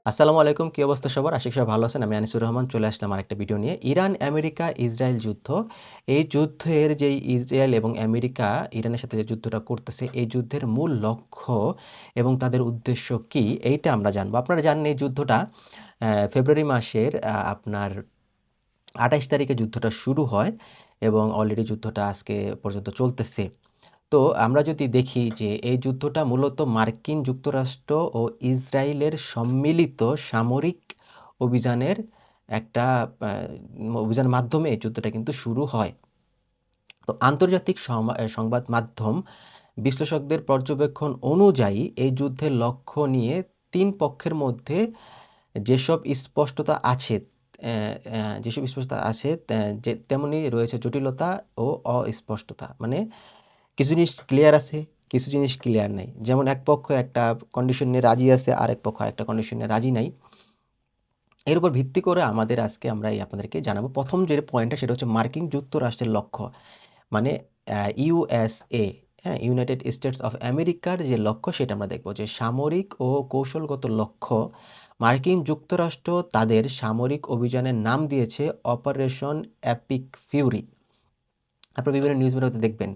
আসসালামু আলাইকুম। কি অবস্থা সবার? আশা করি সবাই ভালো আছেন। আমি আনিসুর রহমান চলে আসলাম আরেকটা ভিডিও নিয়ে। ইরান, আমেরিকা, ইসরায়েল যুদ্ধ। এই যুদ্ধের যেই ইসরায়েল এবং আমেরিকা ইরানের সাথে যে যুদ্ধটা করতেছে, এই যুদ্ধের মূল লক্ষ্য এবং তাদের উদ্দেশ্য কী? এইটা আমরা জানবো। আপনারা জানেন এই যুদ্ধটা ফেব্রুয়ারি মাসের আপনার ২৮ তারিখে যুদ্ধটা শুরু হয় এবং অলরেডি যুদ্ধটা আজকে পর্যন্ত চলতেছে। তো আমরা যদি দেখি যে এই যুদ্ধটা মূলত মার্কিন যুক্তরাষ্ট্র ও ইসরায়েলের সম্মিলিত সামরিক অভিযানের একটা অভিযানের মাধ্যমে এই যুদ্ধটা কিন্তু শুরু হয়। তো আন্তর্জাতিক সংবাদ মাধ্যম বিশ্লেষকদের পর্যবেক্ষণ অনুযায়ী এই যুদ্ধের লক্ষ্য নিয়ে ৩ পক্ষের মধ্যে যেসব স্পষ্টতা আছে যেসব স্পষ্টতা আছে যে তেমনি রয়েছে জটিলতা ও অস্পষ্টতা। মানে কিছু জিনিস ক্লিয়ার আছে, কিছু জিনিস ক্লিয়ার নাই। যেমন এক পক্ষ একটা কন্ডিশন নিয়ে রাজি আছে, আরেক পক্ষ আরেকটা কন্ডিশন নিয়ে রাজি নাই। এর উপর ভিত্তি করে আজকে আমরা আপনাদেরকে জানাবো। ১ম যে পয়েন্টটা সেটা হচ্ছে মার্কিন যুক্তরাষ্ট্রের লক্ষ্য। মানে ইউএসএ, হ্যাঁ? ইউনাইটেড স্টেটস অফ আমেরিকার যে লক্ষ্য সেটা আমরা দেখব যে সামরিক ও কৌশলগত লক্ষ্য মার্কিন যুক্তরাষ্ট্র তাদের সামরিক অভিযানের নাম দিয়েছে অপারেশন এপিক ফিউরি। আপনারা বিভিন্ন নিউজ মিডিয়াতে দেখবেন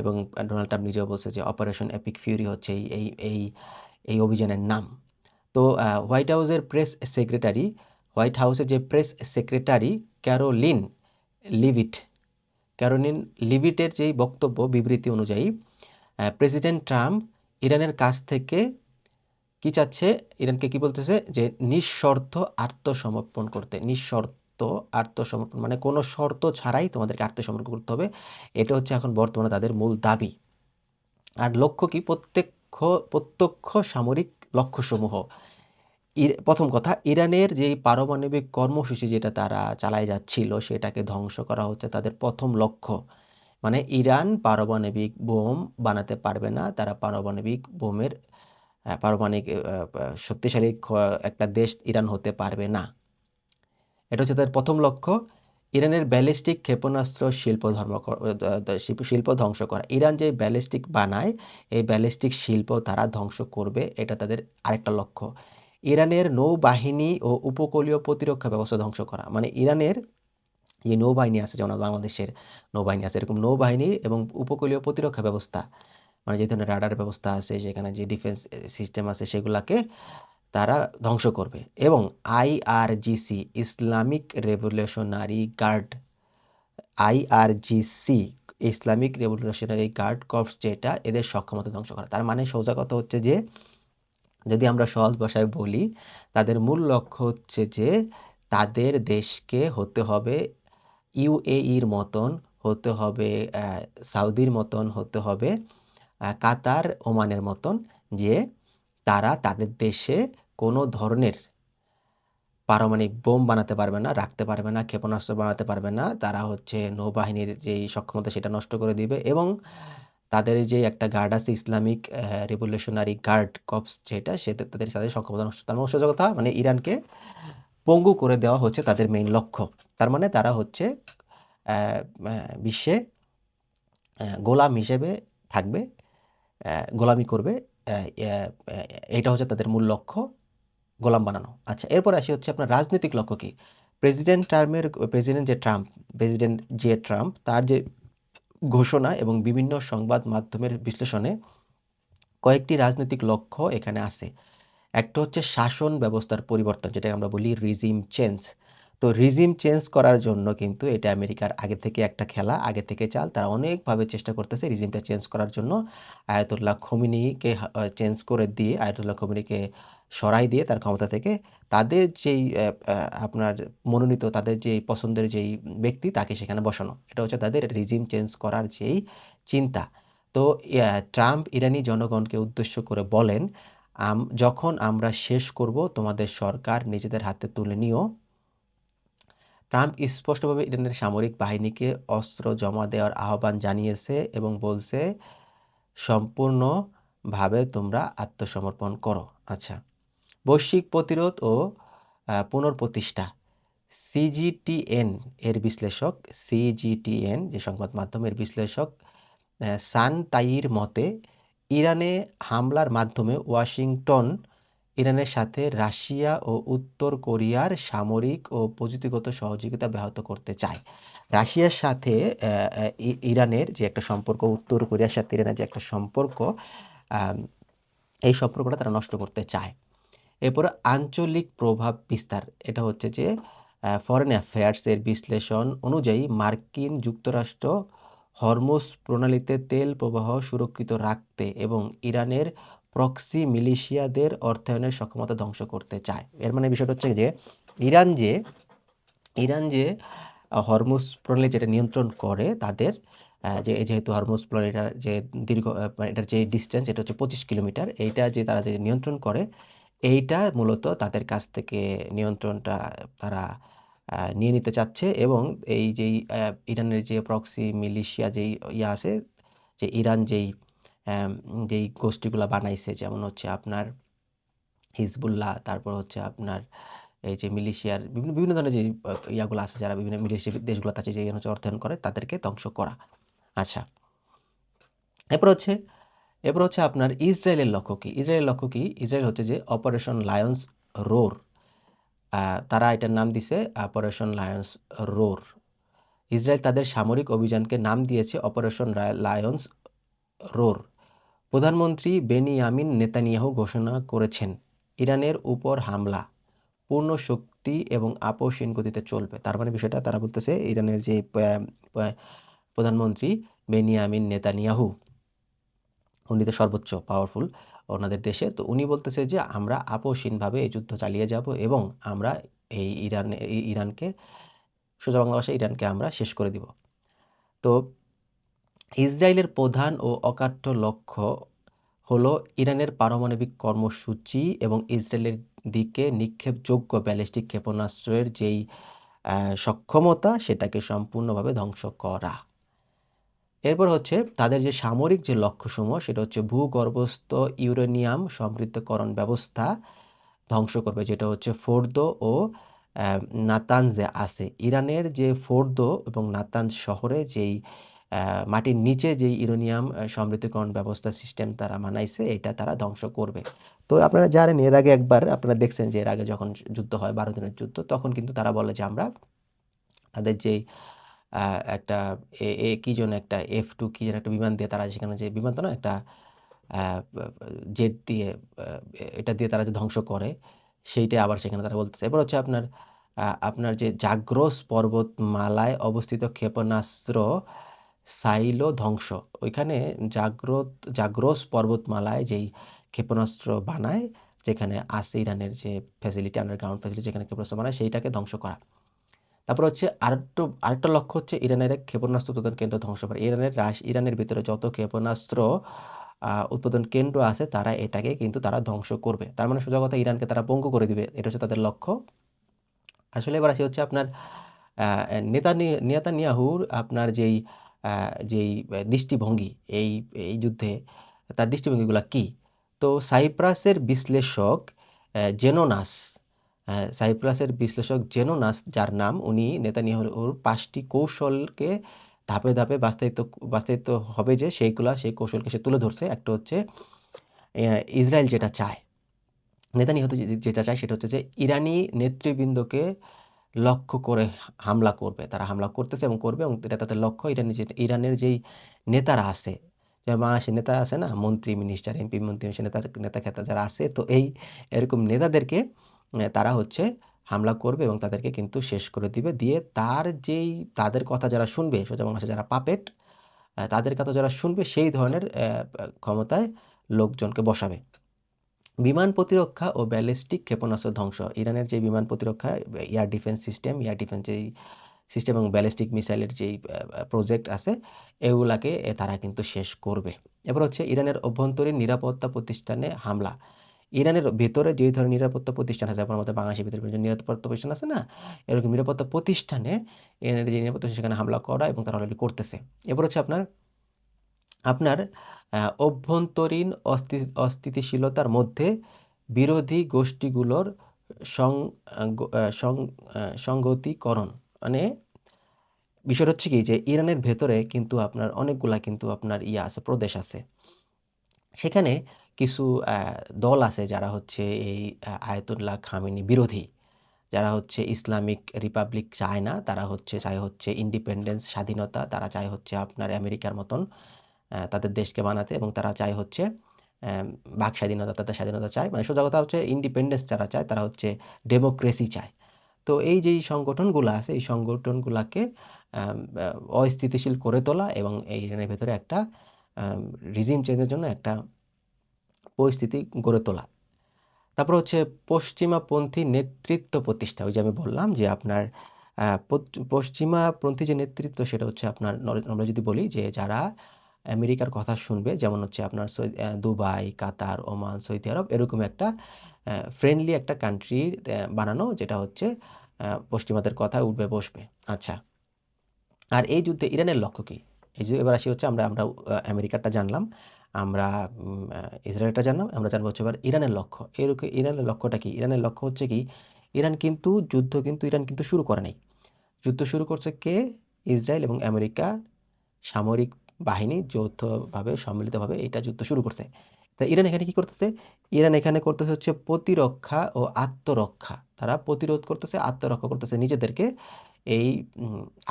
এবং ডোনাল্ড ট্রাম্প নিজেও বলছে যে অপারেশন এপিক ফিউরি হচ্ছে এই অভিযানের নাম। তো হোয়াইট হাউসের যে press secretary Karoline Leavitt Karoline লিভিটের যেই বক্তব্য বিবৃতি অনুযায়ী প্রেসিডেন্ট ট্রাম্প ইরানের কাছ থেকে কি চাচ্ছে, ইরানকে কি বলতেছে যে নিঃশর্ত আত্মসমর্পণ করতে। নিঃশর্ত আত্মসমর্পণ মানে কোনো শর্ত ছাড়াই তোমাদেরকে আত্মসমর্পণ করতে হবে। এটা হচ্ছে এখন বর্তমানে তাদের মূল দাবি। আর লক্ষ্য কি? প্রত্যক্ষ সামরিক লক্ষ্যসমূহ। প্রথম কথা, ইরানের যেই পারমাণবিক কর্মসূচি যেটা তারা চালায় যাচ্ছিল সেটাকে ধ্বংস করা হচ্ছে তাদের প্রথম লক্ষ্য। মানে ইরান পারমাণবিক বোম বানাতে পারবে না। তারা পারমাণবিক শক্তিশালী একটা দেশ ইরান হতে পারবে না। এটা হচ্ছে তাদের প্রথম লক্ষ্য। ইরানের ব্যালিস্টিক ক্ষেপণাস্ত্র শিল্প ধ্বংস করা। ইরান যে ব্যালিস্টিক বানায়, এই ব্যালিস্টিক শিল্প তারা ধ্বংস করবে। এটা তাদের আরেকটা লক্ষ্য। ইরানের নৌবাহিনী ও উপকূলীয় প্রতিরক্ষা ব্যবস্থা ধ্বংস করা। মানে ইরানের যে নৌবাহিনী আছে, যেমন বাংলাদেশের নৌবাহিনী আছে, এরকম নৌবাহিনী এবং উপকূলীয় প্রতিরক্ষা ব্যবস্থা, মানে যে ধরনের রাডার ব্যবস্থা আছে, সেখানে যে ডিফেন্স সিস্টেম আছে, সেগুলাকে তারা ধ্বংস করবে। এবং IRGC Islamic Revolutionary Guard, IRGC Islamic Revolutionary Guard Corps যেটা, এদের সক্ষমতা ধ্বংস করা। তার মানে সোজা কথা হচ্ছে যে, যদি আমরা সহজ ভাষায় বলি, তাদের মূল লক্ষ্য হচ্ছে যে তাদের দেশকে হতে হবে ইউএইর মতন, হতে হবে সাউদির মতন, হতে হবে কাতার, ওমানের মতন, যে তারা তাদের দেশে কোনো ধরনের পারমাণবিক বোম বানাতে পারবে না, রাখতে পারবে না, ক্ষেপণাস্ত্র বানাতে পারবে না। তারা হচ্ছে নৌবাহিনীর যেই সক্ষমতা সেটা নষ্ট করে দিবে এবং তাদের যে একটা গার্ড আছে ইসলামিক রেভলিউশনারি গার্ড কর্পস যেটা, তাদের সাথে সক্ষমতা নষ্ট। তার মানে সোজা কথা, মানে ইরানকে পঙ্গু করে দেওয়া হচ্ছে তাদের মেইন লক্ষ্য। তার মানে তারা হচ্ছে বিশ্বে গোলাম হিসেবে থাকবে, গোলামি করবে। এইটা হচ্ছে তাদের মূল লক্ষ্য, গোলাম বানানো। আচ্ছা, এরপর আসি হচ্ছে আপনার রাজনৈতিক লক্ষ্য কী? প্রেসিডেন্ট যে ট্রাম্প তার যে ঘোষণা এবং বিভিন্ন সংবাদ মাধ্যমের বিশ্লেষণে কয়েকটি রাজনৈতিক লক্ষ্য এখানে আছে। একটা হচ্ছে শাসন ব্যবস্থার পরিবর্তন, যেটাকে আমরা বলি রিজিম চেঞ্জ। তো রিজিম চেঞ্জ করার জন্য কিন্তু এটা আমেরিকার আগে থেকে একটা খেলা, আগে থেকে চাল। তারা অনেকভাবে চেষ্টা করতেছে রিজিমটা চেঞ্জ করার জন্য। আয়াতুল্লাহ খোমেনিকে চেঞ্জ করে দিয়ে, আয়াতুল্লাহ খোমেনিকে সরাই দিয়ে তার ক্ষমতা থেকে তাদের যেই আপনার মনোনীত, তাদের যেই পছন্দের যেই ব্যক্তি, তাকে সেখানে বসানো। এটা হচ্ছে তাদের রিজিম চেঞ্জ করার যেই চিন্তা। তো ট্রাম্প ইরানি জনগণকে উদ্দেশ্য করে বলেন, যখন আমরা শেষ করব তোমাদের সরকার নিজেদের হাতে তুলে নিও। ট্রাম্প স্পষ্টভাবে ইরানের সামরিক বাহিনীকে অস্ত্র জমা দেওয়ার আহ্বান জানিয়েছে এবং বলছে সম্পূর্ণভাবে তোমরা আত্মসমর্পণ করো। আচ্ছা, বৈশ্বিক প্রতিরোধ ও পুনঃপ্রতিষ্ঠা। সিজিটিএন যে সংবাদ মাধ্যমের বিশ্লেষক সান তাইর মতে, ইরানে হামলার মাধ্যমে ওয়াশিংটন ইরানের সাথে রাশিয়া ও উত্তর কোরিয়ার সামরিক ও প্রযুক্তিগত সহযোগিতা ব্যাহত করতে চায়। রাশিয়ার সাথে ইরানের যে একটা সম্পর্ক, উত্তর কোরিয়ার সাথে ইরানের যে একটা সম্পর্ক, আম এই সম্পর্কটা তারা নষ্ট করতে চায়। এরপরে আঞ্চলিক প্রভাব বিস্তার। এটা হচ্ছে যে ফরেন অ্যাফেয়ার্সের বিশ্লেষণ অনুযায়ী মার্কিন যুক্তরাষ্ট্র হরমুজ প্রণালীতে তেল প্রবাহ সুরক্ষিত রাখতে এবং ইরানের প্রক্সি মিলিশিয়াদের অর্থায়নের সক্ষমতা ধ্বংস করতে চায়। এর মানে বিষয়টা হচ্ছে যে ইরান যে ইরান যে হরমুজ প্রণালী যেটা নিয়ন্ত্রণ করে তাদের, যেহেতু হরমুজ প্রণালীটার যে দীর্ঘ এটার যে ডিসটেন্স এটা হচ্ছে 25 কিলোমিটার। এইটা যে তারা যে নিয়ন্ত্রণ করে, এইটা মূলত তাদের কাছ থেকে নিয়ন্ত্রণটা তারা নিয়ে নিতে চাচ্ছে এবং এই যেই ইরানের যে প্রক্সি মিলিশিয়া যেই আছে, যে ইরান যেই গোষ্ঠীগুলা বানাইছে, যেমন হচ্ছে আপনার হিজবুল্লাহ, তারপর হচ্ছে আপনার এই যে মিলিশিয়ার বিভিন্ন ধরনের যে ইয়াগুলো আছে, যারা বিভিন্ন মিলিশিয়া দেশগুলোতে আছে যে হচ্ছে অর্থায়ন করে, তাদেরকে ধ্বংস করা। আচ্ছা, এরপর হচ্ছে আপনার ইসরায়েলের লক্ষ্য কী? ইসরায়েল হচ্ছে যে অপারেশন লায়ন্স রোর। তারা এটার নাম দিছে অপারেশন লায়ন্স রোর। ইসরায়েল তাদের সামরিক অভিযানকে নাম দিয়েছে অপারেশন লায়ন্স রোর। প্রধানমন্ত্রী বেনিয়ামিন নেতানিয়াহু ঘোষণা করেছেন, ইরানের উপর হামলা পূর্ণ শক্তি এবং আপোষহীন গতিতে চলবে। তার মানে বিষয়টা তারা বলতেছে, ইরানের যে প্রধানমন্ত্রী বেনিয়ামিন নেতানিয়াহু, উনি তো সর্বোচ্চ পাওয়ারফুল ওনাদের দেশে, তো উনি বলতেছে যে আমরা আপোষহীনভাবে এই যুদ্ধ চালিয়ে যাব এবং আমরা এই ইরানকে, সোজা বাংলা ভাষায় ইরানকে আমরা শেষ করে দিব। তো ইসরায়েলের প্রধান ও অকাট্য লক্ষ্য হলো ইরানের পারমাণবিক কর্মসূচি এবং ইসরায়েলের দিকে নিক্ষেপযোগ্য ব্যালিস্টিক ক্ষেপণাস্ত্রের যেই সক্ষমতা, সেটাকে সম্পূর্ণভাবে ধ্বংস করা। এরপর হচ্ছে তাদের যে সামরিক যে লক্ষ্যসমূহ, সেটা হচ্ছে ভূগর্ভস্থ ইউরেনিয়াম সমৃদ্ধকরণ ব্যবস্থা ধ্বংস করবে, যেটা হচ্ছে ফোর্দো ও নাতানজে আছে। ইরানের যে ফোর্দো এবং নাতানজ শহরে যেই মাটির নিচে যেই ইউরেনিয়াম সমৃদ্ধকরণ ব্যবস্থা সিস্টেম তারা বানাইছে, এটা তারা ধ্বংস করবে। তো আপনারা জানেন, এর আগে একবার আপনারা দেখছেন যে এর আগে যখন যুদ্ধ হয়, 12 দিনের যুদ্ধ, তখন কিন্তু তারা বলে যে আমরা তাদের যেই একটা কি যেন একটা F2 কি যেন একটা বিমান দিয়ে তারা সেখানে, যে বিমান তো না, একটা জেট দিয়ে, এটা দিয়ে তারা যে ধ্বংস করে, সেইটাই আবার সেখানে তারা বলতেছে। এরপর হচ্ছে আপনার যে জাগ্রস পর্বতমালায় অবস্থিত ক্ষেপণাস্ত্র সাইলো ধ্বংস। ওইখানে জাগ্রস পর্বতমালায় যেই ক্ষেপণাস্ত্র বানায়, যেখানে আছে ইরানের যে ফ্যাসিলিটি, আন্ডারগ্রাউন্ড ফ্যাসিলিটি, যেখানে ক্ষেপণাস্ত্র বানায়, সেইটাকে ধ্বংস করা। তারপর হচ্ছে আরেকটা লক্ষ্য হচ্ছে ইরানের এক ক্ষেপণাস্ত্র উৎপাদন কেন্দ্র ধ্বংস করা। ইরানের ভিতরে যত ক্ষেপণাস্ত্র উৎপাদন কেন্দ্র আছে, তারা এটাকে কিন্তু তারা ধ্বংস করবে। তার মানে সোজা কথা, ইরানকে তারা পঙ্গু করে দিবে, এটা হচ্ছে তাদের লক্ষ্য। আসলে এবার আসি হচ্ছে আপনার নেতানিয়াহুর আপনার যেই দৃষ্টিভঙ্গি এই যুদ্ধে, তার দৃষ্টিভঙ্গিগুলা কি? তো সাইপ্রাসের বিশ্লেষক জেনোনাস, যার নাম, উনি নেতানিয়াহুর 5টি কৌশলকে ধাপে ধাপে বাস্তবায়িত হবে যে সেই কৌশলকে সে তুলে ধরছে। একটা হচ্ছে ইসরায়েল যেটা চায়, নেতানিয়াহু যেটা চায়, সেটা হচ্ছে যে ইরানি নেতৃবৃন্দকে লক্ষ্য করে হামলা করবে। তারা হামলা করতেছে এবং করবে, এবং এটা তাদের লক্ষ্য। ইরানের যেই নেতারা আছে, যেমন বাংলাদেশের নেতা আছে না, মন্ত্রী, মিনিস্টার, এমপি, মন্ত্রী, নেতা খেতা যারা আছে, তো এরকম নেতাদেরকে তারা হচ্ছে হামলা করবে এবং তাদেরকে কিন্তু শেষ করে দিবে। দিয়ে তাদের কথা যারা শুনবে, সোজা বাংলাদেশে যারা পাপেট, তাদের কথা যারা শুনবে, সেই ধরনের ক্ষমতায় লোকজনকে বসাবে। বিমান প্রতিরক্ষা ও ব্যালিস্টিক ক্ষেপণাস্ত্র ধ্বংস। ইরানের যে বিমান প্রতিরক্ষা, এয়ার ডিফেন্স যেই সিস্টেম এবং ব্যালিস্টিক মিসাইলের যেই প্রজেক্ট আছে, এগুলাকে তারা কিন্তু শেষ করবে। এবার হচ্ছে ইরানের অভ্যন্তরীণ নিরাপত্তা প্রতিষ্ঠানে হামলা। ইরানের ভেতরে যে ধরনের নিরাপত্তা প্রতিষ্ঠান আছে, আপনার মধ্যে বাংলাদেশের ভিতরে নিরাপত্তা প্রতিষ্ঠান আছে না, এরকম নিরাপত্তা প্রতিষ্ঠানে, ইরানের যে নিরাপত্তা, সেখানে হামলা করা, এবং তারা অলরেডি করতেছে। এবার হচ্ছে আপনার অভ্যন্তরীণ অস্থিতিশীলতার মধ্যে বিরোধী গোষ্ঠীগুলোর সংগতিকরণ। মানে বিষয়টা হচ্ছে কি, যে ইরানের ভেতরে কিন্তু আপনার অনেকগুলা কিন্তু আপনার আছে, প্রদেশ আছে। সেখানে কিছু দল আছে যারা হচ্ছে এই আয়াতুল্লাহ খামেনি বিরোধী। যারা হচ্ছে ইসলামিক রিপাবলিক চায় না। তারা চায় হচ্ছে ইন্ডিপেন্ডেন্স, স্বাধীনতা। তারা চায় হচ্ছে আপনার আমেরিকার মতন তাদের দেশকে বানাতে, এবং তারা চায় হচ্ছে বাক স্বাধীনতা, তাদের স্বাধীনতা চায়। মানে সোজা কথা হচ্ছে ইন্ডিপেন্ডেন্স যারা চায় তারা হচ্ছে ডেমোক্রেসি চায়। তো এই যেই সংগঠনগুলা আছে এই সংগঠনগুলাকে অস্থিতিশীল করে তোলা এবং এই ইরানের ভেতরে একটা রিজিম চেঞ্জের জন্য একটা পরিস্থিতি গড়ে তোলা। তারপর হচ্ছে পশ্চিমাপন্থী নেতৃত্ব প্রতিষ্ঠা। ওই যে আমি বললাম যে আপনার পশ্চিমাপন্থী যে নেতৃত্ব সেটা হচ্ছে আপনার আমরা যদি বলি যে যারা আমেরিকার কথা শুনবে, যেমন হচ্ছে আপনার দুবাই, কাতার, ওমান, সৌদি আরব, এরকম একটা ফ্রেন্ডলি একটা কান্ট্রি বানানো, যেটা হচ্ছে পশ্চিমাদের কথা উঠবে বসবে। আচ্ছা, আর এই যুদ্ধে ইরানের লক্ষ্য কী? এই যে এবার আসি হচ্ছে আমরা আমেরিকারটা জানলাম, আমরা ইসরায়েলটা জানলাম, আমরা জানবো হচ্ছে এবার ইরানের লক্ষ্য। ইরানের লক্ষ্যটা কী? ইরানের লক্ষ্য হচ্ছে কি, ইরান কিন্তু ইরান কিন্তু শুরু করে নাই। যুদ্ধ শুরু করছে কে? ইসরায়েল এবং আমেরিকা সামরিক বাহিনী যৌথভাবে সম্মিলিতভাবে এটা যুদ্ধ শুরু করছে। তা ইরান এখানে কি করতেছে? ইরান এখানে করতেছে হচ্ছে প্রতিরক্ষা ও আত্মরক্ষা। তারা প্রতিরোধ করতেছে, আত্মরক্ষা করতেছে নিজেদেরকে এই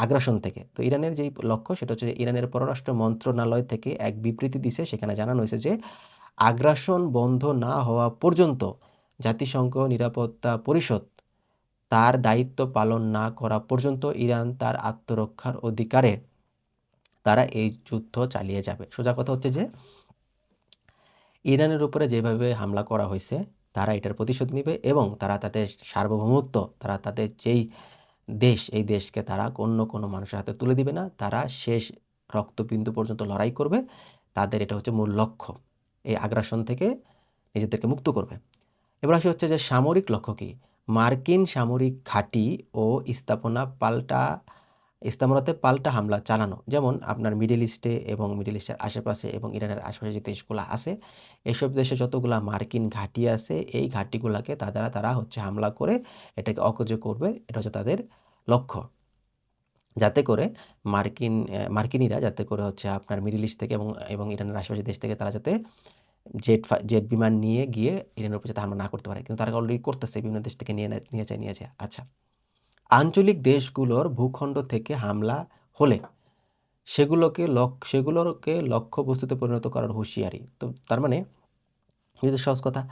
আগ্রাসন থেকে। তো ইরানের যেই লক্ষ্য সেটা হচ্ছে ইরানের পররাষ্ট্র মন্ত্রণালয় থেকে এক বিবৃতি দিছে, সেখানে জানানো হয়েছে যে আগ্রাসন বন্ধ না হওয়া পর্যন্ত জাতিসংঘ নিরাপত্তা পরিষদ তার দায়িত্ব পালন না করা পর্যন্ত ইরান তার আত্মরক্ষার অধিকারে তারা এই যুদ্ধ চালিয়ে যাবে। সোজা কথা হচ্ছে যে ইরানের উপরে যেভাবে হামলা করা হয়েছে তারা এটার প্রতিশোধ নিবে, এবং তারা তাদের সার্বভৌমত্ব, তারা তাদের যেই দেশ, এই দেশকে তারা অন্য কোনো মানুষের হাতে তুলে দিবে না। তারা শেষ রক্তবিন্দু পর্যন্ত লড়াই করবে। তাদের এটা হচ্ছে মূল লক্ষ্য, এই আগ্রাসন থেকে নিজেদেরকে মুক্ত করবে। এবার আসি হচ্ছে যে সামরিক লক্ষ্য কী? মার্কিন সামরিক ঘাঁটি ও স্থাপনাতে পাল্টা হামলা চালানো। যেমন আপনার মিডল ইস্টে এবং মিডল ইস্টের আশেপাশে এবং ইরানের আশেপাশে যে দেশগুলো আছে, এসব দেশে যতগুলা মার্কিন ঘাঁটি আছে এই ঘাঁটিগুলোকে তারা হচ্ছে হামলা করে এটাকে অকেজো করবে। এটা হচ্ছে তাদের লক্ষ্য। যাতে করে মার্কিনিরা যাতে করে হচ্ছে আপনার মিডল ইস্ট থেকে এবং ইরানের আশেপাশের দেশ থেকে তারা যাতে জেট বিমান নিয়ে গিয়ে ইরানের উপর যাতে হামলা না করতে পারে। কিন্তু তারা অলরেডি করতেছে, বিভিন্ন দেশ থেকে নিয়ে যায়। আচ্ছা, আঞ্চলিক দেশগুলোর ভূখণ্ড থেকে হামলা হলে সেগুলোকে লক্ষ্যবস্তুতে পরিণত করার হুঁশিয়ারি। তো তার মানে যদি সহজ কথা,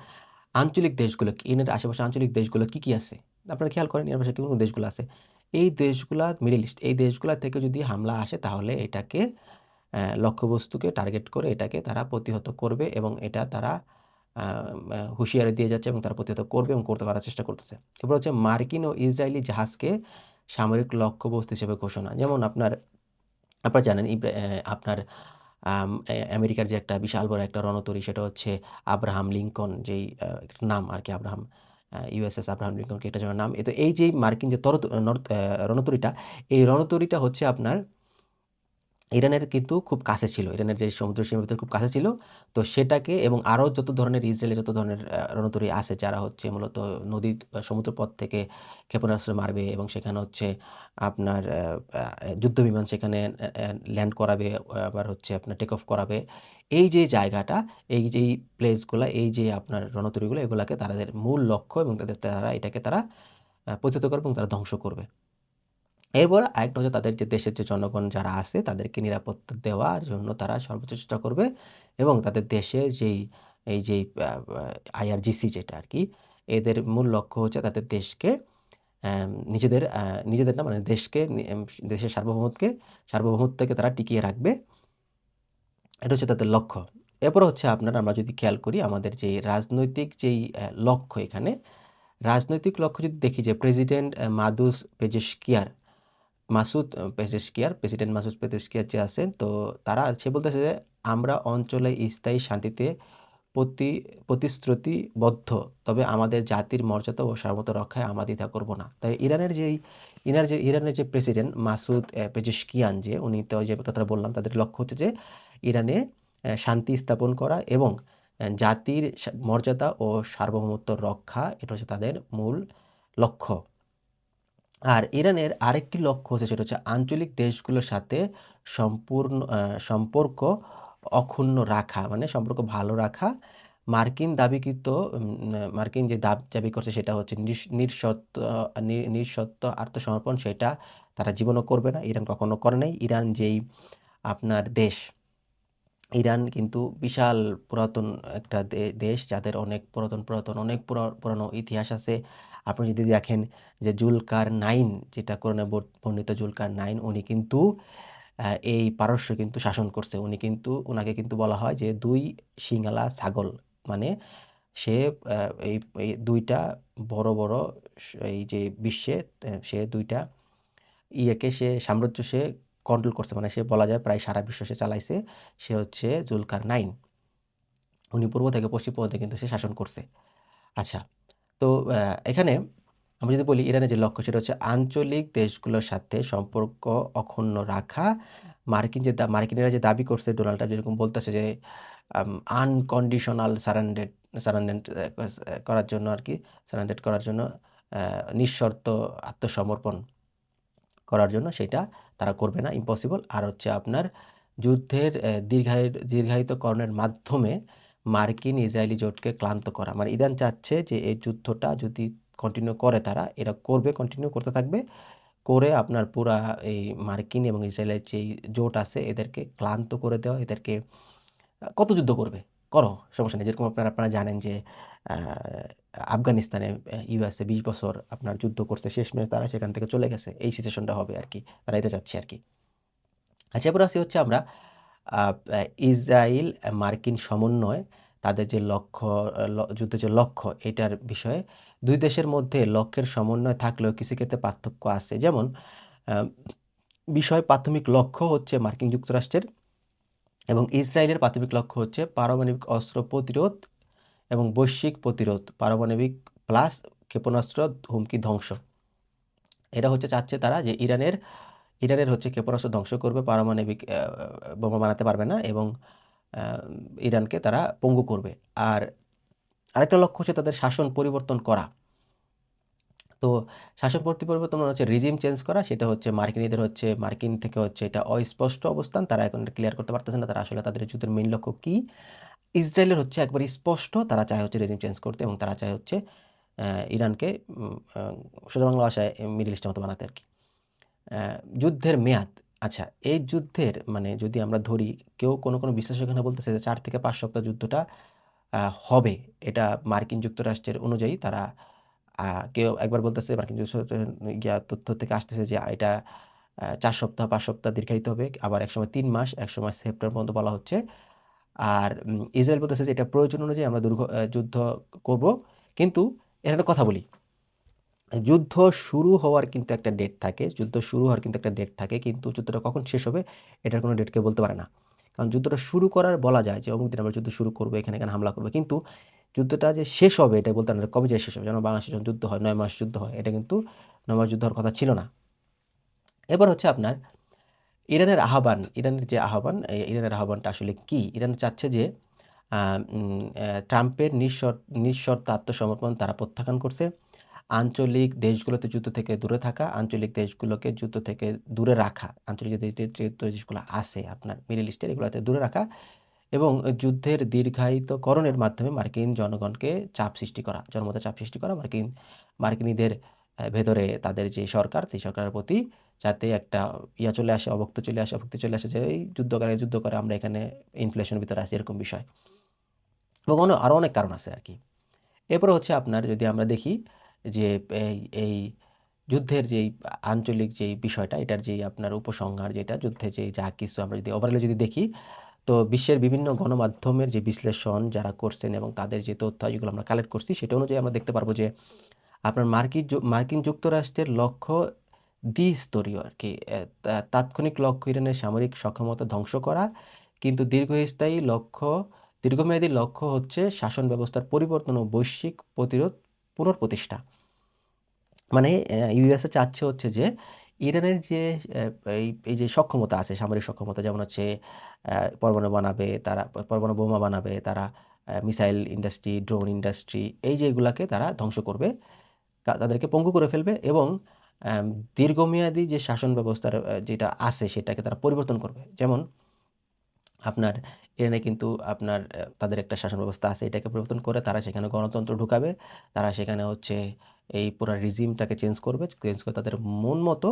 আঞ্চলিক দেশগুলো ইরানের আশেপাশে আঞ্চলিক দেশগুলো কি আছে? আপনারা খেয়াল করেন ইরানের আশেপাশে কোন দেশগুলো আছে? এই দেশগুলা মিডল ইস্ট, এই দেশগুলা থেকে যদি হামলা আসে তাহলে এটাকে লক্ষ্যবস্তুকে টার্গেট করে এটাকে তারা প্রতিহত করবে, এবং এটা তারা হুঁশিয়ারি দিয়ে যাচ্ছে এবং তারা প্রতিহত করবে এবং করতে পারার চেষ্টা করতেছে। এরপর হচ্ছে মার্কিন ও ইসরায়েলি জাহাজকে সামরিক লক্ষ্যবস্তু হিসেবে ঘোষণা। যেমন আপনারা জানেন আপনার আমেরিকার যে একটা বিশাল বড় একটা রণতরী, সেটা হচ্ছে আব্রাহাম লিঙ্কন, যেই নাম আরকি ইউএসএস আব্রাহাম লিঙ্কনকে এটার জন্য নাম। তো এই যে মার্কিন যে রণতরীটা, এই রণতরীটা হচ্ছে আপনার ইরানের কিন্তু খুব কাছে ছিল। ইরানের যে সমুদ্র সীমার ভিতরে খুব কাছে ছিল। তো সেটাকে এবং আরও যত ধরনের ইসরায়েলের যত ধরনের রণতরী আছে যারা হচ্ছে মূলত নদী সমুদ্রপথ থেকে ক্ষেপণাস্ত্র মারবে, এবং সেখানে হচ্ছে আপনার যুদ্ধবিমান সেখানে ল্যান্ড করাবে, আবার হচ্ছে আপনার টেক অফ করাবে। এই যে জায়গাটা, এই যেই প্লেসগুলা, এই যে আপনার রণতরীগুলো, এগুলাকে তাদের মূল লক্ষ্য, এবং তারা এটাকে প্রতিহত করবে এবং তারা ধ্বংস করবে। এরপর আরেকটা হচ্ছে তাদের যে দেশের যে জনগণ যারা আছে তাদেরকে নিরাপত্তা দেওয়ার জন্য তারা সর্বোচ্চ চেষ্টা করবে, এবং তাদের দেশের এই যেই আইআরজিসি যেটা আরকি, এদের মূল লক্ষ্য হচ্ছে তাদের দেশকে নিজেদের না, মানে দেশকে দেশের সার্বভৌমত্বকে তারা টিকিয়ে রাখবে। এটা হচ্ছে তাদের লক্ষ্য। এরপর হচ্ছে আমরা যদি খেয়াল করি আমাদের যে রাজনৈতিক যেই লক্ষ্য, এখানে রাজনৈতিক লক্ষ্য যদি দেখি যে প্রেসিডেন্ট প্রেসিডেন্ট মাসুদ পেজেশকিয়ার যে আছেন, তো সে বলতেছে যে আমরা অঞ্চলে স্থায়ী শান্তিতে প্রতিশ্রুতিবদ্ধ, তবে আমাদের জাতির মর্যাদা ও সার্বভৌমত্ব রক্ষায় আমরা দ্বিধা করব না। তাই ইরানের যে প্রেসিডেন্ট মাসুদ পেজেশকিয়ান, যে উনি তো যে কথাটা বললাম, তাদের লক্ষ্য হচ্ছে যে ইরানে শান্তি স্থাপন করা এবং জাতির মর্যাদা ও সার্বভৌমত্ব রক্ষা, এটা হচ্ছে তাদের মূল লক্ষ্য। আর ইরানের আরেকটি লক্ষ্য হচ্ছে, সেটা হচ্ছে আঞ্চলিক দেশগুলোর সাথে সম্পর্ক অক্ষুণ্ণ রাখা, মানে সম্পর্ক ভালো রাখা, মার্কিন দাবিকৃত মার্কিন যে দাবি করছে সেটা হচ্ছে নিঃশর্ত আত্মসমর্পণ, সেটা তারা জীবনও করবে না। ইরান কখনো করে নাই। ইরান যেই আপনার দেশ, ইরান কিন্তু বিশাল পুরাতন একটা দেশ, যাদের অনেক অনেক পুরানো ইতিহাস আছে। আপনি যদি দেখেন যে জুলকার নাইন, যেটা কোরআনে বর্ণিত জুলকার নাইন, উনি কিন্তু এই পারস্য কিন্তু শাসন করছে। উনাকে কিন্তু বলা হয় যে ২ শিংওয়ালা ছাগল। মানে সে এই এই ২ টা বড় এই যে বিশ্বে সে ২ টা সাম্রাজ্য সে কন্ট্রোল করছে। মানে সে বলা যায় প্রায় সারা বিশ্ব সে চালাইছে। সে হচ্ছে জুলকার নাইন। উনি পূর্ব থেকে পশ্চিম পর্যন্ত কিন্তু সে শাসন করছে। আচ্ছা, তো এখানে আমরা যদি বলি ইরানের যে লক্ষ্য সেটা হচ্ছে আঞ্চলিক দেশগুলোর সাথে সম্পর্ক অক্ষুণ্ণ রাখা। মার্কিনিরা যে দাবি করছে, ডোনাল্ড ট্রাম্প যেরকম বলতেছে যে আনকন্ডিশনাল সারেন্ডার করার জন্য আরকি, সারেন্ডার করার জন্য নিঃশর্ত আত্মসমর্পণ করার জন্য, সেটা তারা করবে না, ইম্পসিবল। আর হচ্ছে আপনার যুদ্ধের দীর্ঘায়িতকরণের মাধ্যমে মার্কিন ইসরায়েলি জোটকে ক্লান্ত করা। মানে ইরান চাচ্ছে যে এই যুদ্ধটা যদি কন্টিনিউ করে, তারা এটা করবে, কন্টিনিউ করতে থাকবে, করে আপনার পুরা এই মার্কিন এবং ইসরায়েলের যেই জোট আছে এদেরকে ক্লান্ত করে দেওয়া। এদেরকে কত যুদ্ধ করবে? করো, সমস্যা নেই। যেরকম আপনারা জানেন যে আ আফগানিস্তানে ইউএসএ ২০ বছর আপনার যুদ্ধ করছে। শেষমেশ তারা সেখান থেকে চলে গেছে। এই সিচুয়েশনটা হবে আরকি। তারা এটা চাচ্ছে আরকি। আচ্ছা, এবার আসি হচ্ছে আমরা আ আ ইসরাইল মার্কিন সমন্বয়, তাদের যে লক্ষ্য, যুদ্ধের যে লক্ষ্য, এটার বিষয়ে ২ দেশের মধ্যে লক্ষ্যের সমন্বয় থাকলেও কিছু ক্ষেত্রে পার্থক্য আছে। যেমন আ প্রাথমিক লক্ষ্য হচ্ছে মার্কিন যুক্তরাষ্ট্রের এবং ইসরায়েলের প্রাথমিক লক্ষ্য হচ্ছে পারমাণবিক অস্ত্র প্রতিরোধ এবং বৈশ্বিক প্রতিরোধ, পারমাণবিক প্লাস ক্ষেপণাস্ত্র হুমকি ধ্বংস। এটা হচ্ছে চাচ্ছে তারা যে ইরানের হচ্ছে ক্ষেপণাস্ত্র ধ্বংস করবে, পারমাণবিক বোমা বানাতে পারবে না, এবং আ ইরানকে তারা পঙ্গু করবে। আর আরেকটা লক্ষ্য হচ্ছে তাদের শাসন পরিবর্তন করা। তো শাসন পরিবর্তন মানে হচ্ছে রিজিম চেঞ্জ করা। সেটা হচ্ছে মার্কিন থেকে হচ্ছে এটা অস্পষ্ট অবস্থান। তারা এখন ক্লিয়ার করতে পারতেছে না তারা আসলে তাদের যুদ্ধের মেইন লক্ষ্য কি। ইসরায়েলের হচ্ছে একবারে স্পষ্ট, তারা চায় হচ্ছে রেজিম চেঞ্জ করতে, এবং তারা চায় হচ্ছে ইরানকে সোজা বাংলা ভাষায় মিডল ইস্টের মতো বানাতে আরকি। যুদ্ধের মেয়াদ। আচ্ছা, এই যুদ্ধের মানে যদি আমরা ধরি, কোনো বিশ্লেষক এখানে বলতেছে যে ৪ থেকে ৫ সপ্তাহ যুদ্ধটা হবে। এটা মার্কিন যুক্তরাষ্ট্রের অনুযায়ী তারা কেউ একবার বলতেছে, মার্কিন যুক্তরাষ্ট্রের তথ্য থেকে আসতেছে যে এটা ৪ সপ্তাহ ৫ সপ্তাহ দীর্ঘায়িত হবে। আবার একসময় ৩ মাস, একসময় সেপ্টেম্বর পর্যন্ত বলা হচ্ছে। আর ইসরায়েল বলতেছে যে এটা প্রয়োজন অনুযায়ী আমরা যুদ্ধ করব। কিন্তু এখানে একটা কথা বলি। যুদ্ধ শুরু হওয়ার কিন্তু একটা ডেট থাকে। কিন্তু যুদ্ধটা কখন শেষ হবে এটার কোনো ডেট কেউ বলতে পারে না। কারণ যুদ্ধটা শুরু করার বলা যায় যে অমুক দিন আমরা যুদ্ধ শুরু করব, এখানে হামলা করব। কিন্তু যুদ্ধটা যে শেষ হবে এটা বলতে পারে না, কবে যে শেষ হবে। যেমন বাংলাদেশে যখন যুদ্ধ হয় ৯ মাস যুদ্ধ হয়। এটা কিন্তু ৯ মাস যুদ্ধ হওয়ার কথা ছিল না। এবার হচ্ছে আপনার ইরানের আহ্বানটা আসলে কি? ইরান চাচ্ছে যে আ উম ট্রাম্পের নিঃশর্ত আত্মসমর্পণ তারা প্রত্যাখ্যান করছে। আঞ্চলিক দেশগুলোতে যুদ্ধ থেকে দূরে থাকা, আঞ্চলিক দেশগুলোকে যুদ্ধ থেকে দূরে রাখা, আঞ্চলিক যে দেশগুলো আছে আপনার মিডল ইস্টের, এগুলোতে দূরে রাখা, এবং যুদ্ধের দীর্ঘায়িতকরণের মাধ্যমে মার্কিন জনগণকে জনমতে চাপ সৃষ্টি করা, মার্কিনীদের ভেতরে তাদের যে সরকার, সেই সরকারের প্রতি যাতে একটা অভক্তি চলে আসে যে এই যুদ্ধ করে আমরা এখানে ইনফ্লেশনের ভিতরে আছি, এরকম বিষয়। এবং আরো অনেক কারণ আছে আরকি। এরপরে হচ্ছে আপনার যদি আমরা দেখি যে এই যুদ্ধের যেই আঞ্চলিক যেই বিষয়টা, এটার যেই আপনার উপসংহার, যেটা যুদ্ধে যেই যা কিছু আমরা যদি ওভারঅলে যদি দেখি, তো বিশ্বের বিভিন্ন গণমাধ্যমের যে বিশ্লেষণ যারা করছেন এবং তাদের যে তথ্য যেগুলো আমরা কালেক্ট করছি, সেটা অনুযায়ী আমরা দেখতে পারবো যে আপনার মার্কিন যুক্তরাষ্ট্রের লক্ষ্য দ্বিস্তরীয় আরকি। তাৎক্ষণিক লক্ষ্য ইরানের সামরিক সক্ষমতা ধ্বংস করা। কিন্তু দীর্ঘমেয়াদী লক্ষ্য হচ্ছে শাসন ব্যবস্থার পরিবর্তন ও বৈশ্বিক পুনঃপ্রতিষ্ঠা। মানে ইউএসএ চাচ্ছে হচ্ছে যে ইরানের যে এই যে সক্ষমতা আছে, সামরিক সক্ষমতা, যেমন হচ্ছে পরমাণু বানাবে তারা, পরমাণু বোমা বানাবে তারা, মিসাইল ইন্ডাস্ট্রি, ড্রোন ইন্ডাস্ট্রি, এই যে এগুলাকে তারা ধ্বংস করবে, তাদেরকে পঙ্গু করে ফেলবে, এবং আম দীর্ঘমেয়াদী যে শাসন ব্যবস্থার যেটা আছে সেটাকে তারা পরিবর্তন করবে। যেমন আপনার ইরানে কিন্তু আপনার তাদের একটা শাসন ব্যবস্থা আছে, এটাকে পরিবর্তন করে তারা সেখানে গণতন্ত্র ঢুকাবে। তারা সেখানে হচ্ছে এই পুরা রিজিমটাকে চেঞ্জ করবে। চেঞ্জ করে তাদের মন মতো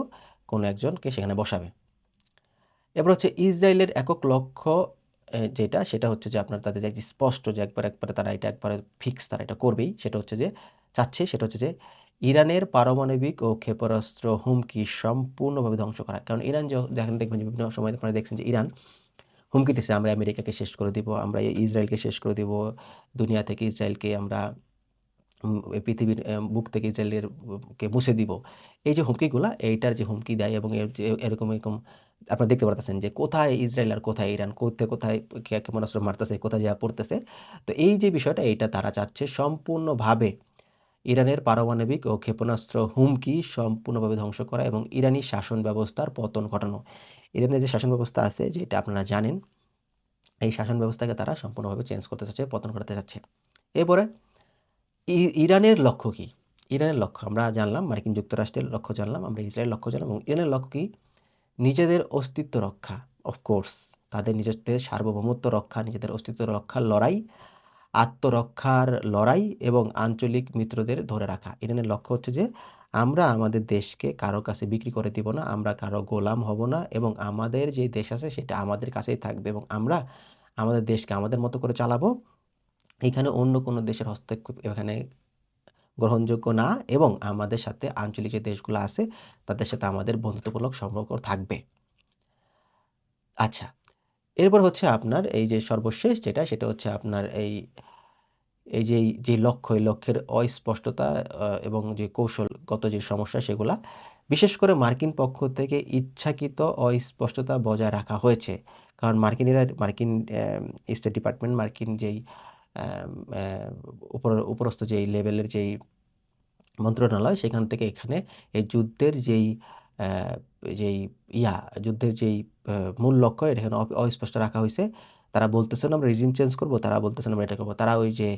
কোনো একজনকে সেখানে বসাবে। এবার হচ্ছে ইসরায়েলের একক লক্ষ্য যেটা, সেটা হচ্ছে যে আপনার তাদের যে স্পষ্ট যে একবারে তারা এটা একবারে ফিক্স, তারা এটা করবেই। সেটা হচ্ছে যে সেটা হচ্ছে যে ইরানের পারমাণবিক ও ক্ষেপণাস্ত্র হুমকি সম্পূর্ণভাবে ধ্বংস করা। কারণ ইরান দেখেন, দেখবেন যে বিভিন্ন সময় আপনারা দেখছেন যে ইরান হুমকি দিছে, আমরা আমেরিকাকে শেষ করে দিব, আমরা ইসরায়েলকে শেষ করে দিব, দুনিয়া থেকে ইসরায়েলকে আমরা এই পৃথিবীর বুক থেকে ইসরায়েলের কে মুছে দিব। এই যে হুমকিগুলা, এইটার যে হুমকি দেয় এবং এর যে এরকম আপনারা দেখতে পারতেছেন যে কোথায় ইসরায়েল আর কোথায় ইরান, কোথায় ক্ষেপণাস্ত্র মারতেছে, কোথায় যায়া পড়তেছে। তো এই যে বিষয়টা, এইটা তারা চাচ্ছে সম্পূর্ণভাবে ইরানের পারমাণবিক ও ক্ষেপণাস্ত্র হুমকি সম্পূর্ণভাবে ধ্বংস করা এবং ইরানি শাসন ব্যবস্থার পতন ঘটানো। ইরানের যে শাসন ব্যবস্থা আছে, যেটা আপনারা জানেন, এই শাসন ব্যবস্থাকে তারা সম্পূর্ণভাবে চেঞ্জ করতে চাচ্ছে, পতন ঘটাতে চাচ্ছে। এরপরে ইরানের লক্ষ্য কী? ইরানের লক্ষ্য আমরা জানলাম, মার্কিন যুক্তরাষ্ট্রের লক্ষ্য জানলাম, আমরা ইসরায়েলের লক্ষ্য জানলাম এবং ইরানের লক্ষ্য কী? নিজেদের অস্তিত্ব রক্ষা, অফকোর্স তাদের নিজেদের সার্বভৌমত্ব রক্ষা, নিজেদের অস্তিত্ব রক্ষার লড়াই, আত্মরক্ষার লড়াই এবং আঞ্চলিক মিত্রদের ধরে রাখা। ইরানের লক্ষ্য হচ্ছে যে আমরা আমাদের দেশকে কারো কাছে বিক্রি করে দিব না, আমরা কারো গোলাম হব না এবং আমাদের যে দেশ আছে সেটা আমাদের কাছেই থাকবে এবং আমরা আমাদের দেশকে আমাদের মতো করে চালাবো। এখানে অন্য কোনো দেশের হস্তক্ষেপ এখানে গ্রহণযোগ্য না এবং আমাদের সাথে আঞ্চলিক যে দেশগুলো আছে তাদের সাথে আমাদের বন্ধুত্বমূলক সম্পর্ক থাকবে। আচ্ছা, এরপর হচ্ছে আপনার এই যে সর্বশেষ যেটা, সেটা হচ্ছে আপনার এই যে লক্ষ্য, এই লক্ষ্যের অস্পষ্টতা এবং যে কৌশলগত যে সমস্যা সেগুলা, বিশেষ করে মার্কিন পক্ষ থেকে ইচ্ছাকৃত অস্পষ্টতা বজায় রাখা হয়েছে। কারণ মার্কিন স্টেট ডিপার্টমেন্ট, মার্কিন যেই অ্যাম অ্যা উপরস্থ যেই লেভেলের যেই মন্ত্রণালয়, সেখান থেকে এখানে এই যুদ্ধের অ্যা যেই ইয়া যুদ্ধের যেই মূল লক্ষ্য, এটা এখানে অস্পষ্ট রাখা হইছে। তারা বলতেছে না আমরা রিজিম চেঞ্জ করব, তারা বলতেছে না আমরা এটা করব। তারা ওই যে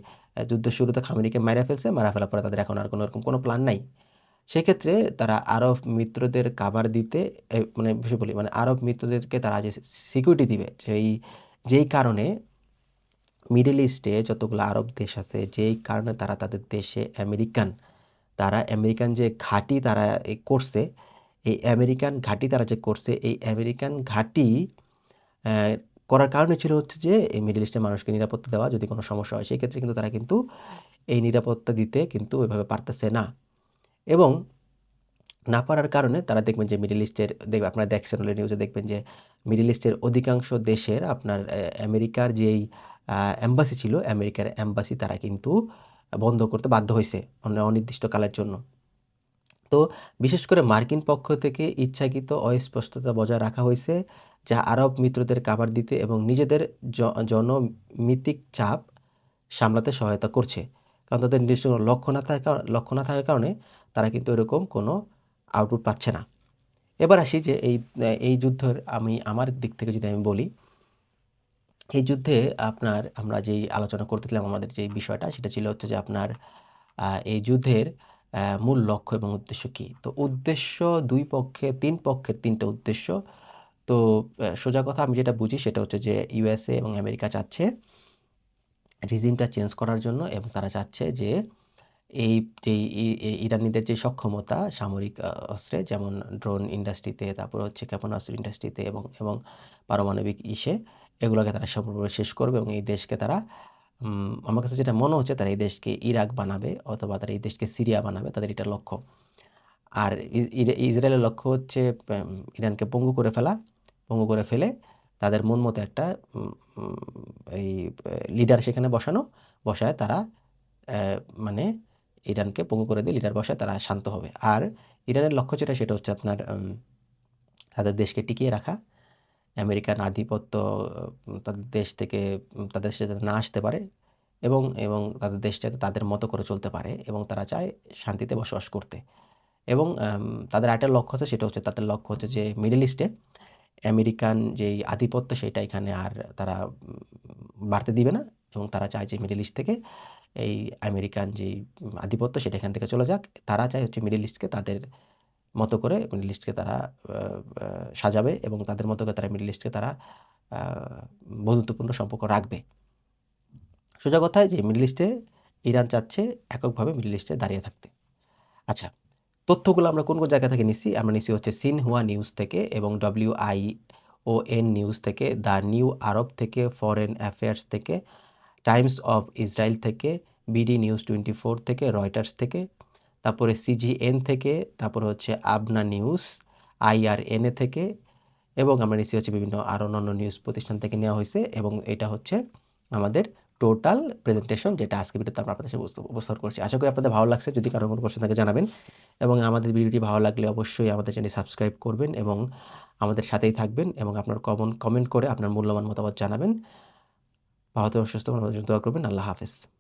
যুদ্ধের শুরুতে খামেনিকে মাইরা ফেলছে, মারা ফেলার পরে তাদের এখন আর এরকম কোনো প্ল্যান নাই। সেক্ষেত্রে তারা আরব মিত্রদের কাভার দিতে মানে বিষয় বলি, মানে আরব মিত্রদেরকে তারা যে সিকিউরিটি দিবে, যেই কারণে মিডল ইস্টে যতগুলো আরব দেশ আছে, যেই কারণে তারা তাদের দেশে তারা আমেরিকান যে ঘাঁটি তারা করছে, এই আমেরিকান ঘাঁটি তারা যে করছে, এই আমেরিকান ঘাঁটি অ্যা করার কারণে ছিল হচ্ছে যে এই মিডল ইস্টের মানুষকে নিরাপত্তা দেওয়া, যদি কোনো সমস্যা হয় সেক্ষেত্রে কিন্তু তারা কিন্তু এই নিরাপত্তা দিতে কিন্তু ওইভাবে পারতেছে না এবং না পারার কারণে তারা দেখবেন যে মিডল ইস্টের আপনারা দেখছেন অলরেডি নিউজে, দেখবেন যে মিডল ইস্টের অধিকাংশ দেশের আপনার আমেরিকার যেই এম্বাসি ছিল, আমেরিকার এম্বাসি তারা কিন্তু বন্ধ করতে বাধ্য হইছে অনির্দিষ্টকালের জন্য। তো বিশেষ করে মার্কিন পক্ষ থেকে ইচ্ছাকৃত অস্পষ্টতা বজায় রাখা হয়েছে, যা আরব মিত্রদের কাভার দিতে এবং নিজেদের জনমিতিক চাপ সামলাতে সহায়তা করছে। কারণ তাদের নির্দিষ্ট কোনো লক্ষ্য না থাকার কারণে তারা কিন্তু এরকম কোনো আউটপুট পাচ্ছে না। এবার আসি যে এই যুদ্ধের আমার দিক থেকে যদি আমি বলি, এই যুদ্ধে আমরা যেই আলোচনা করতেছিলাম, আমাদের যেই বিষয়টা সেটা ছিল হচ্ছে যে আপনার এই যুদ্ধের মূল লক্ষ্য এবং উদ্দেশ্য কী? তো উদ্দেশ্য ৩ পক্ষের ৩ টা উদ্দেশ্য। তো সোজা কথা আমি যেটা বুঝি সেটা হচ্ছে যে ইউএসএ এবং আমেরিকা চাচ্ছে রিজিমটা চেঞ্জ করার জন্য এবং তারা চাচ্ছে যে এই যেই ইরানিদের যে সক্ষমতা সামরিক অস্ত্রে, যেমন ড্রোন ইন্ডাস্ট্রিতে, তারপরে হচ্ছে ক্ষেপণাস্ত্র ইন্ডাস্ট্রিতে এবং পারমাণবিক এগুলোকে তারা সম্পূর্ণভাবে শেষ করবে এবং এই দেশকে তারা আমার কাছে যেটা মনে হচ্ছে তারা এই দেশকে ইরাক বানাবে অথবা তারা এই দেশকে সিরিয়া বানাবে, তাদের এটা লক্ষ্য। আর ইসরায়েলের লক্ষ্য হচ্ছে ইরানকে পঙ্গু করে ফেলা। পঙ্গু করে ফেলে তাদের মন মতো একটা উম উম এই লিডার সেখানে বসায় তারা মানে ইরানকে পঙ্গু করে দিয়ে লিডার বসায় তারা শান্ত হবে। আর ইরানের লক্ষ্য যেটা সেটা হচ্ছে আপনার তাদের দেশকে টিকিয়ে রাখা। আমেরিকান আধিপত্য তাদের দেশ থেকে তাদের দেশে যাতে না আসতে পারে এবং তাদের দেশ যাতে তাদের মতো করে চলতে পারে এবং তারা চায় শান্তিতে বসবাস করতে। এবং তাদের আরেকটা লক্ষ্য আছে, সেটা হচ্ছে তাদের লক্ষ্য হচ্ছে যে মিডল ইস্টে আমেরিকান যেই আধিপত্য সেটা এখানে আর তারা বাড়তে দিবে না এবং তারা চায় যে মিডল ইস্ট থেকে এই আমেরিকান যেই আধিপত্য সেটা এখান থেকে চলে যাক। তারা চায় হচ্ছে মিডল ইস্টকে তাদের মতো করে মিডল ইস্টকে তারা সাজাবে এবং তাদের মতো করে তারা মিডল ইস্টকে তারা বন্ধুত্বপূর্ণ সম্পর্ক রাখবে। সোজা কথায় যে মিডল ইস্টে ইরান চাচ্ছে এককভাবে মিডল ইস্টে দাঁড়িয়ে থাকতে। আচ্ছা, তথ্যগুলো আমরা কোন জায়গা থেকে নিছি? আমরা নিছি হচ্ছে সিনহুয়া নিউজ থেকে এবং WION নিউজ থেকে, দ্য নিউ আরব থেকে, ফরেন অ্যাফেয়ার্স থেকে, টাইমস অফ ইসরায়েল থেকে, বিডি নিউজ 24 থেকে, রয়টার্স থেকে, তারপরে CGN থেকে, তারপরে হচ্ছে আবনা নিউজ, IRNA থেকে এবং আমরা নিচ্ছি হচ্ছে বিভিন্ন আরও অন্যান্য নিউজ প্রতিষ্ঠান থেকে নেওয়া হয়েছে এবং এটা হচ্ছে আমাদের টোটাল প্রেজেন্টেশন যেটা আজকে ভিডিওতে আমরা আপনাদের সাথে উপস্থাপন করছি। আশা করি আপনাদের ভালো লাগছে। যদি কারো কোনো প্রশ্ন থাকে জানাবেন এবং আমাদের ভিডিওটি ভালো লাগলে অবশ্যই আমাদের চ্যানেল সাবস্ক্রাইব করবেন এবং আমাদের সাথেই থাকবেন এবং আপনার কমেন্ট করে আপনার মূল্যবান মতামত জানাবেন। ভালো থাকবেন, সুস্থ থাকবেন, আমাদের জন্য দোয়া করবেন। আল্লাহ হাফেজ।